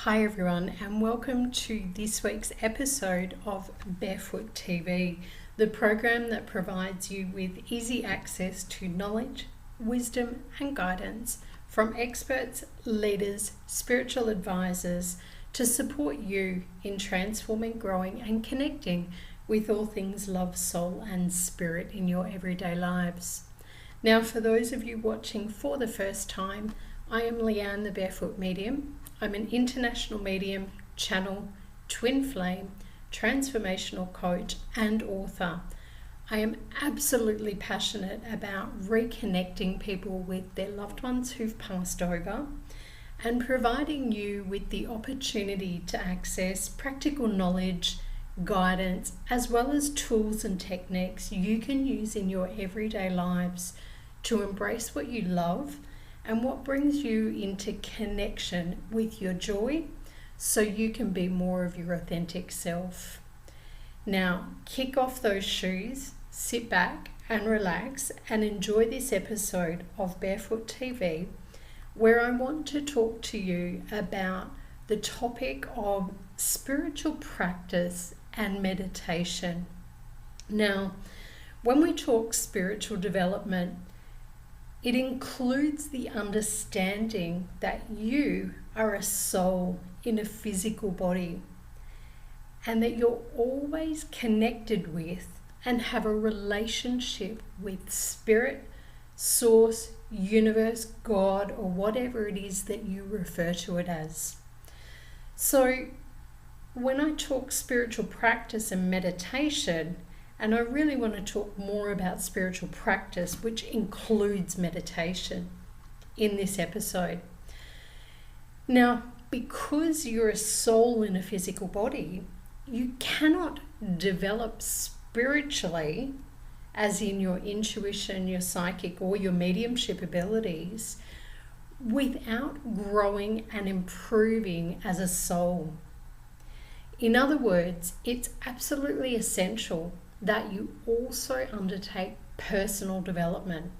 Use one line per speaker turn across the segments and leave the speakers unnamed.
Hi everyone, and welcome to this week's episode of Barefoot TV, the program that provides you with easy access to knowledge, wisdom and guidance from experts, leaders, spiritual advisors to support you in transforming, growing and connecting with all things love, soul and spirit in your everyday lives. Now, for those of you watching for the first time, I am Leanne, the Barefoot Medium. I'm an international medium, channel, twin flame, transformational coach and author. I am absolutely passionate about reconnecting people with their loved ones who've passed over and providing you with the opportunity to access practical knowledge, guidance, as well as tools and techniques you can use in your everyday lives to embrace what you love and what brings you into connection with your joy so you can be more of your authentic self. Now, kick off those shoes, sit back and relax and enjoy this episode of Barefoot TV, where I want to talk to you about the topic of spiritual practice and meditation. Now, when we talk spiritual development, it includes the understanding that you are a soul in a physical body and that you're always connected with and have a relationship with spirit, source, universe, God, or whatever it is that you refer to it as. So when I talk spiritual practice and meditation, and I really want to talk more about spiritual practice, which includes meditation in this episode. Now, because you're a soul in a physical body, you cannot develop spiritually, as in your intuition, your psychic, or your mediumship abilities, without growing and improving as a soul. In other words, it's absolutely essential that you also undertake personal development.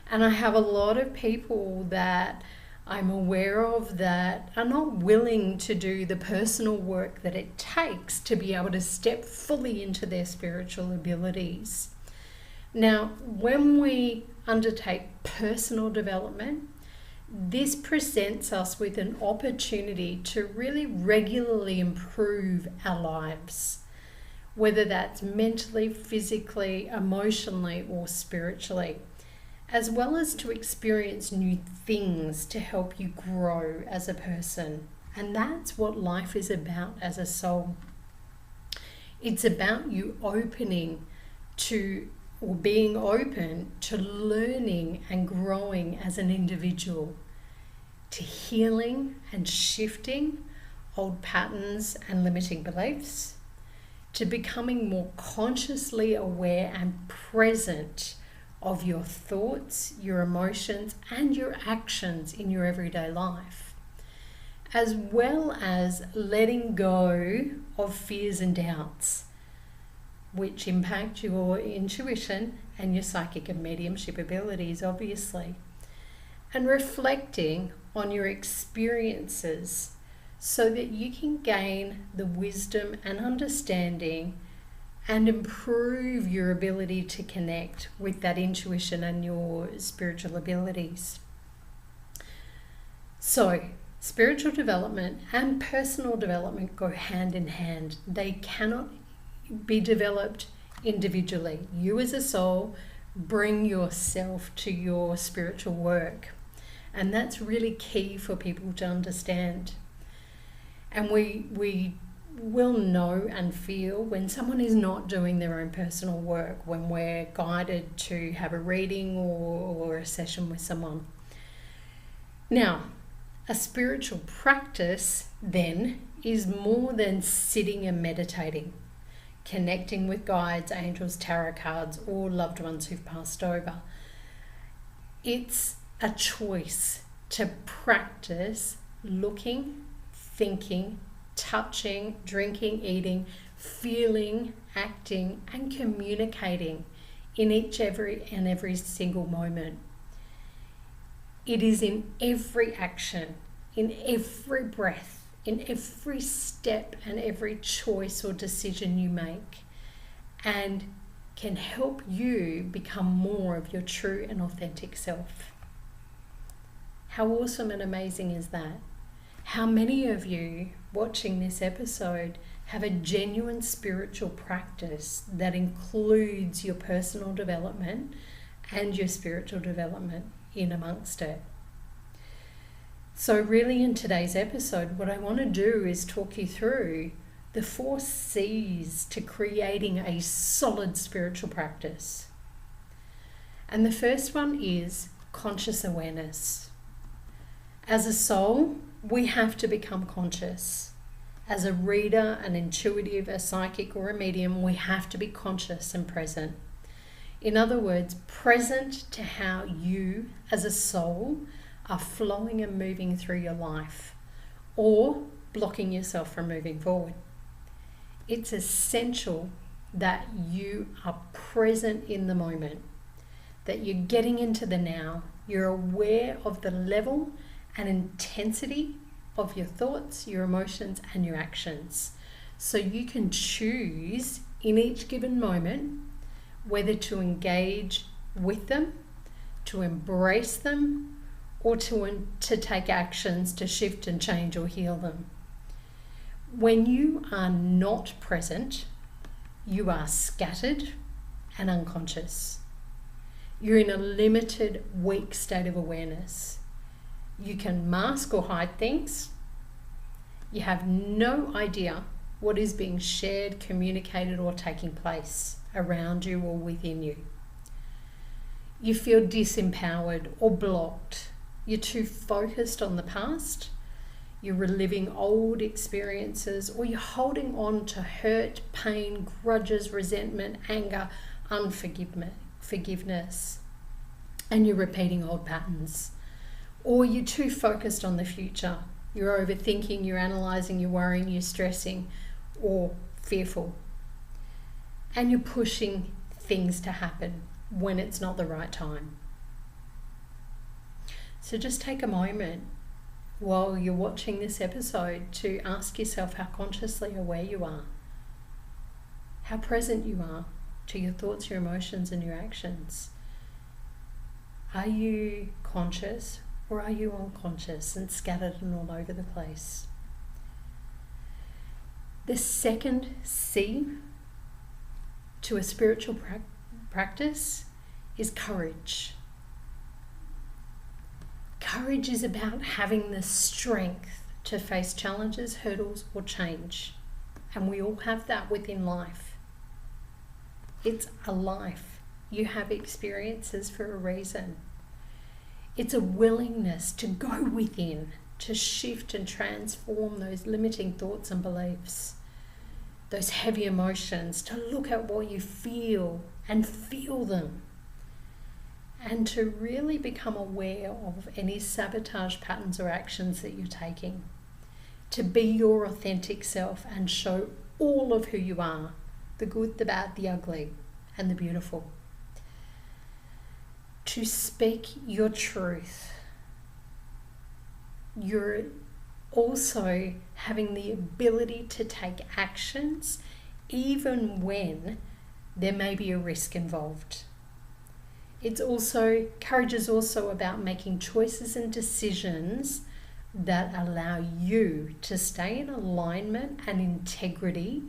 And I have a lot of people that I'm aware of that are not willing to do the personal work that it takes to be able to step fully into their spiritual abilities. Now, when we undertake personal development, this presents us with an opportunity to really regularly improve our lives, whether that's mentally, physically, emotionally, or spiritually, as well as to experience new things to help you grow as a person. And that's what life is about as a soul. It's about you opening to, or being open to learning and growing as an individual, to healing and shifting old patterns and limiting beliefs, to becoming more consciously aware and present of your thoughts, your emotions, and your actions in your everyday life, as well as letting go of fears and doubts, which impact your intuition and your psychic and mediumship abilities, obviously, and reflecting on your experiences so that you can gain the wisdom and understanding and improve your ability to connect with that intuition and your spiritual abilities. So, spiritual development and personal development go hand in hand. They cannot be developed individually. You as a soul bring yourself to your spiritual work. And that's really key for people to understand. And we will know and feel when someone is not doing their own personal work, when we're guided to have a reading or a session with someone. Now, a spiritual practice then is more than sitting and meditating, connecting with guides, angels, tarot cards, or loved ones who've passed over. It's a choice to practice looking, thinking, touching, drinking, eating, feeling, acting, and communicating in every single moment. It is in every action, in every breath, in every step and every choice or decision you make, and can help you become more of your true and authentic self. How awesome and amazing is that? How many of you watching this episode have a genuine spiritual practice that includes your personal development and your spiritual development in amongst it? So really in today's episode, what I want to do is talk you through the 4 C's to creating a solid spiritual practice. And the first one is conscious awareness. As a soul, we have to become conscious. As a reader, an intuitive, a psychic, or a medium, we have to be conscious and present. In other words, present to how you as a soul are flowing and moving through your life, or blocking yourself from moving forward. It's essential that you are present in the moment, that you're getting into the now, you're aware of the level and intensity of your thoughts, your emotions, and your actions. So you can choose in each given moment whether to engage with them, to embrace them, or to take actions to shift and change or heal them. When you are not present, you are scattered and unconscious. You're in a limited, weak state of awareness. You can mask or hide things. You have no idea what is being shared, communicated, or taking place around you or within you. You feel disempowered or blocked. You're too focused on the past. You're reliving old experiences, or you're holding on to hurt, pain, grudges, resentment, anger, unforgiveness, and you're repeating old patterns. Or you're too focused on the future. You're overthinking, you're analysing, you're worrying, you're stressing, or fearful. And you're pushing things to happen when it's not the right time. So just take a moment while you're watching this episode to ask yourself how consciously aware you are, how present you are to your thoughts, your emotions, and your actions. Are you conscious, or are you unconscious and scattered and all over the place? The second C to a spiritual practice is courage. Courage is about having the strength to face challenges, hurdles, or change. And we all have that within life. It's a life. You have experiences for a reason. It's a willingness to go within, to shift and transform those limiting thoughts and beliefs, those heavy emotions, to look at what you feel and feel them, and to really become aware of any sabotage patterns or actions that you're taking, to be your authentic self and show all of who you are, the good, the bad, the ugly, and the beautiful. To speak your truth. You're also having the ability to take actions even when there may be a risk involved. Courage is also about making choices and decisions that allow you to stay in alignment and integrity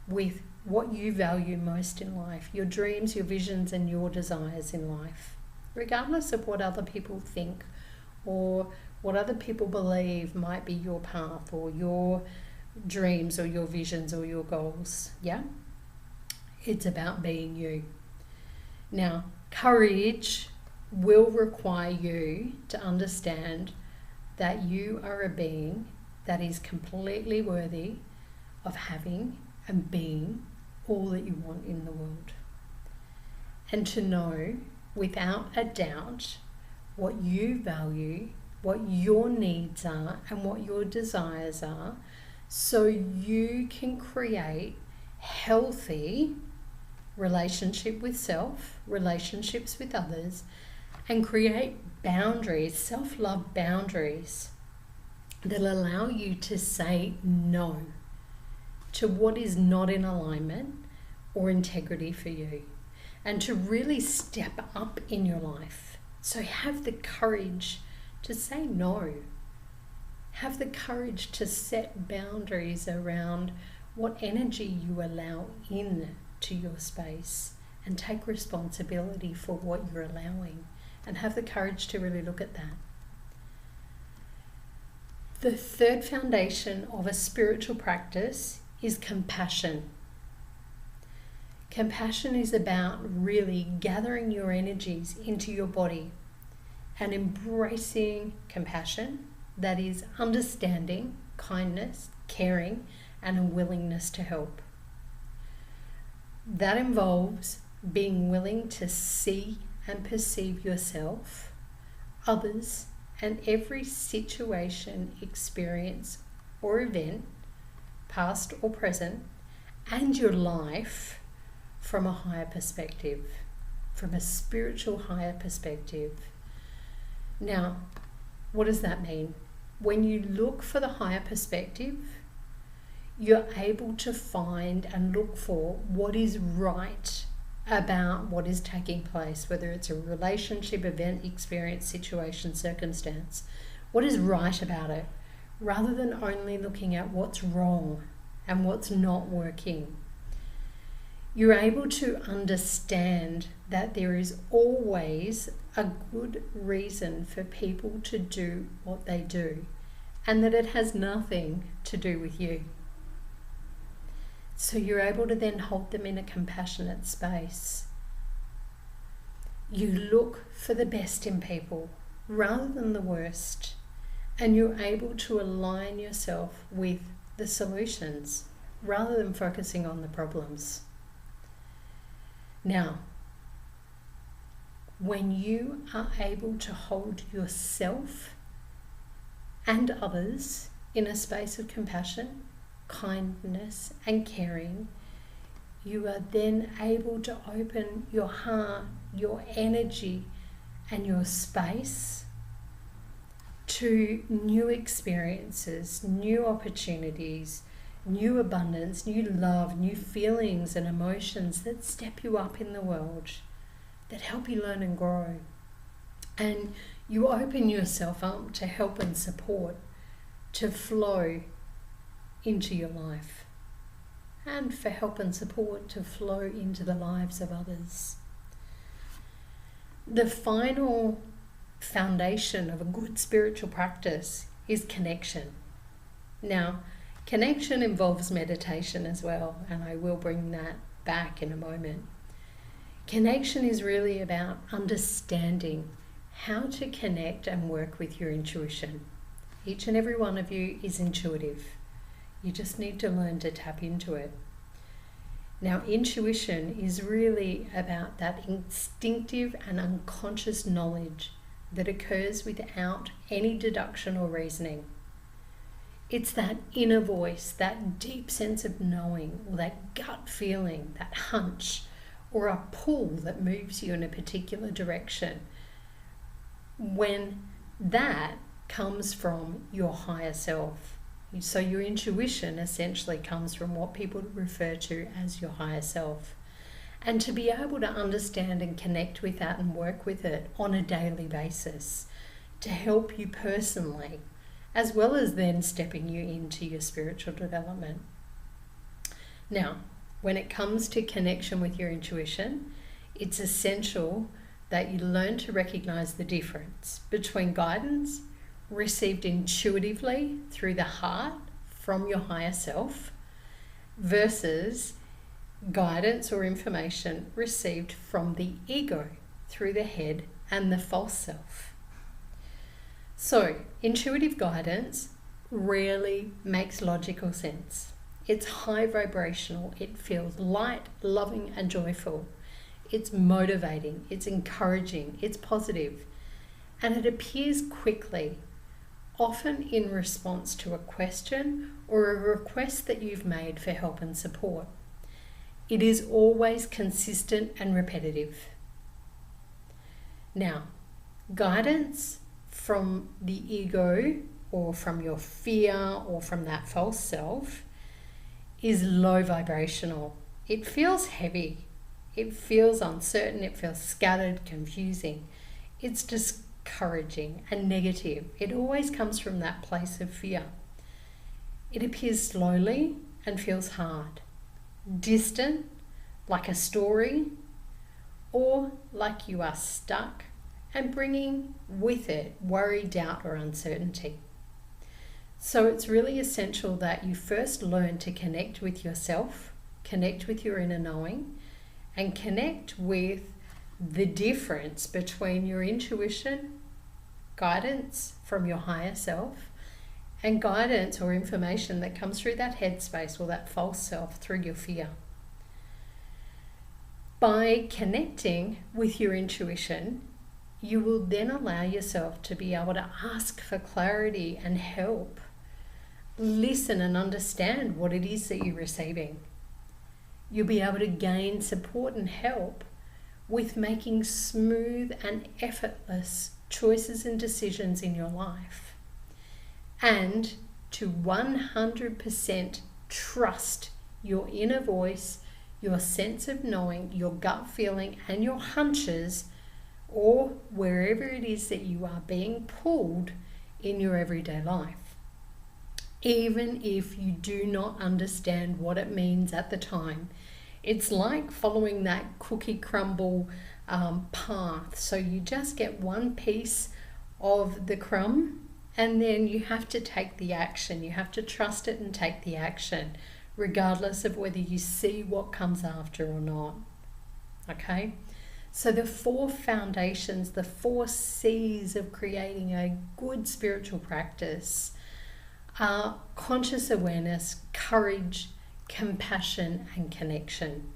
with what you value most in life, your dreams, your visions, and your desires in life, regardless of what other people think or what other people believe might be your path or your dreams or your visions or your goals. Yeah? It's about being you. Now, courage will require you to understand that you are a being that is completely worthy of having and being all that you want in the world. And to know without a doubt what you value, what your needs are, and what your desires are, so you can create healthy relationship with self, relationships with others, and create boundaries, self-love boundaries that allow you to say no to what is not in alignment or integrity for you, and to really step up in your life. So have the courage to say no. Have the courage to set boundaries around what energy you allow in to your space, and take responsibility for what you're allowing, and have the courage to really look at that. The third foundation of a spiritual practice is compassion. Compassion is about really gathering your energies into your body and embracing compassion, that is understanding, kindness, caring, and a willingness to help. That involves being willing to see and perceive yourself, others, and every situation, experience, or event, past or present, and your life from a higher perspective, from a spiritual higher perspective. Now, what does that mean? When you look for the higher perspective, you're able to find and look for what is right about what is taking place, whether it's a relationship, event, experience, situation, circumstance. What is right about it, rather than only looking at what's wrong and what's not working. You're able to understand that there is always a good reason for people to do what they do, and that it has nothing to do with you. So you're able to then hold them in a compassionate space. You look for the best in people rather than the worst, and you're able to align yourself with the solutions rather than focusing on the problems. Now, when you are able to hold yourself and others in a space of compassion, kindness, and caring, you are then able to open your heart, your energy, and your space to new experiences, new opportunities, new abundance, new love, new feelings and emotions that step you up in the world, that help you learn and grow. And you open yourself up to help and support, to flow into your life, and for help and support to flow into the lives of others. The final foundation of a good spiritual practice is connection. Now, connection involves meditation as well, and I will bring that back in a moment. Connection is really about understanding how to connect and work with your intuition. Each and every one of you is intuitive. You just need to learn to tap into it. Now, intuition is really about that instinctive and unconscious knowledge that occurs without any deduction or reasoning. It's that inner voice, that deep sense of knowing, or that gut feeling, that hunch, or a pull that moves you in a particular direction. When that comes from your higher self. So your intuition essentially comes from what people refer to as your higher self. And to be able to understand and connect with that and work with it on a daily basis to help you personally, as well as then stepping you into your spiritual development. Now, when it comes to connection with your intuition, it's essential that you learn to recognize the difference between guidance received intuitively through the heart from your higher self versus guidance or information received from the ego through the head and the false self. So, intuitive guidance rarely makes logical sense. It's high vibrational, it feels light, loving, and joyful. It's motivating, it's encouraging, it's positive, and it appears quickly, often in response to a question or a request that you've made for help and support. It is always consistent and repetitive. Now, guidance from the ego or from your fear or from that false self is low vibrational. It feels heavy. It feels uncertain. It feels scattered, confusing. It's discouraging and negative. It always comes from that place of fear. It appears slowly and feels hard, distant, like a story, or like you are stuck and bringing with it worry, doubt, or uncertainty. So it's really essential that you first learn to connect with yourself, connect with your inner knowing, and connect with the difference between your intuition, guidance from your higher self, and guidance or information that comes through that headspace or that false self through your fear. By connecting with your intuition, you will then allow yourself to be able to ask for clarity and help. Listen and understand what it is that you're receiving. You'll be able to gain support and help with making smooth and effortless choices and decisions in your life. And to 100% trust your inner voice, your sense of knowing, your gut feeling, and your hunches, or wherever it is that you are being pulled in your everyday life. Even if you do not understand what it means at the time, it's like following that cookie crumble path. So you just get one piece of the crumb, and then you have to take the action. You have to trust it and take the action, regardless of whether you see what comes after or not. Okay? So the 4 foundations, the 4 C's of creating a good spiritual practice are conscious awareness, courage, compassion, and connection.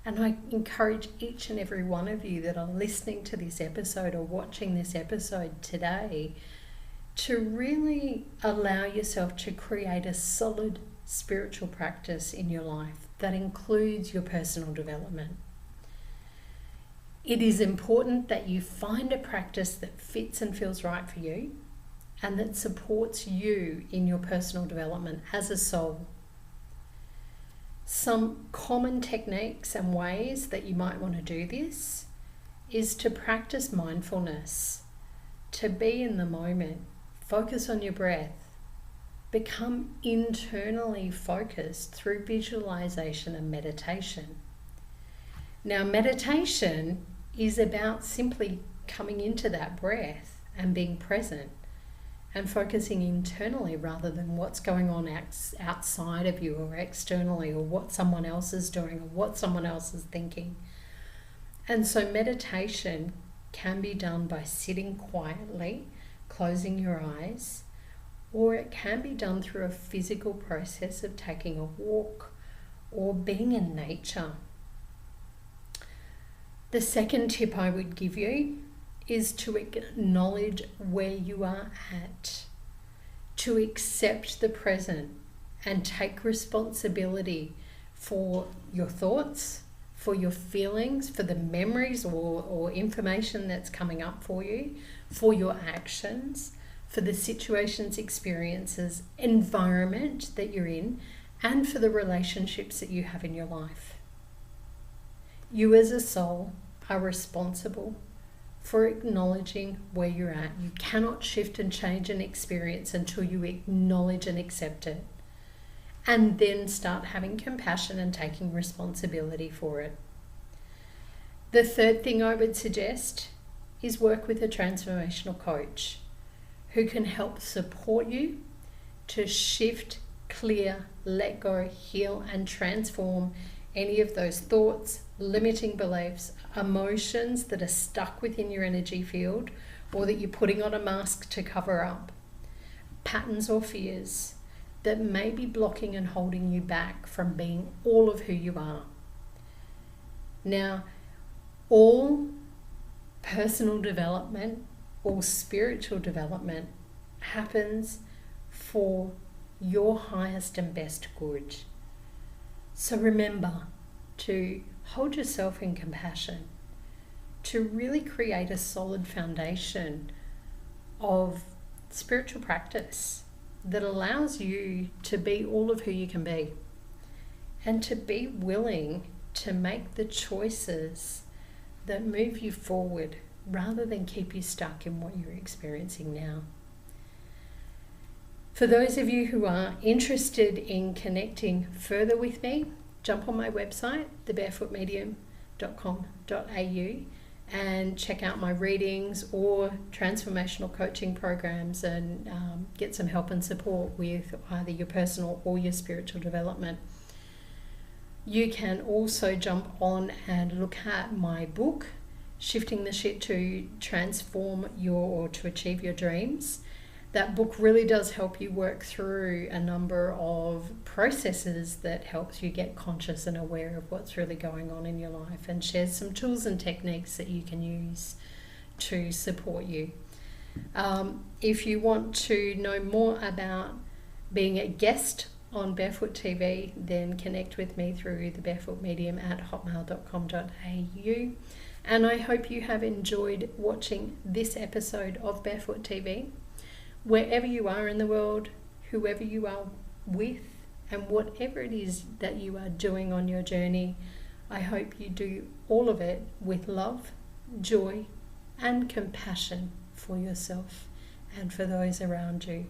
And I encourage each and every one of you that are listening to this episode or watching this episode today to really allow yourself to create a solid spiritual practice in your life that includes your personal development. It is important that you find a practice that fits and feels right for you and that supports you in your personal development as a soul. Some common techniques and ways that you might want to do this is to practice mindfulness, to be in the moment, focus on your breath, become internally focused through visualization and meditation. Now, meditation is about simply coming into that breath and being present and focusing internally rather than what's going on outside of you or externally, or what someone else is doing or what someone else is thinking. And so meditation can be done by sitting quietly, closing your eyes, or it can be done through a physical process of taking a walk or being in nature. The second tip I would give you is to acknowledge where you are at, to accept the present and take responsibility for your thoughts, for your feelings, for the memories or information that's coming up for you, for your actions, for the situations, experiences, environment that you're in, and for the relationships that you have in your life. You as a soul are responsible for acknowledging where you're at. You cannot shift and change an experience until you acknowledge and accept it, and then start having compassion and taking responsibility for it. The third thing I would suggest is work with a transformational coach who can help support you to shift, clear, let go, heal, and transform any of those thoughts, limiting beliefs, emotions that are stuck within your energy field or that you're putting on a mask to cover up, patterns or fears that may be blocking and holding you back from being all of who you are. Now, all personal development or spiritual development happens for your highest and best good. So remember to hold yourself in compassion, to really create a solid foundation of spiritual practice that allows you to be all of who you can be and to be willing to make the choices that move you forward rather than keep you stuck in what you're experiencing now. For those of you who are interested in connecting further with me, jump on my website, thebarefootmedium.com.au, and check out my readings or transformational coaching programs and get some help and support with either your personal or your spiritual development. You can also jump on and look at my book, Shifting the Shit to to Achieve Your Dreams. That book really does help you work through a number of processes that helps you get conscious and aware of what's really going on in your life, and shares some tools and techniques that you can use to support you. If you want to know more about being a guest on Barefoot TV, then connect with me through the Barefoot Medium at hotmail.com.au. And I hope you have enjoyed watching this episode of Barefoot TV. Wherever you are in the world, whoever you are with, and whatever it is that you are doing on your journey, I hope you do all of it with love, joy, and compassion for yourself and for those around you.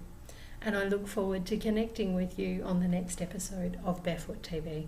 And I look forward to connecting with you on the next episode of Barefoot TV.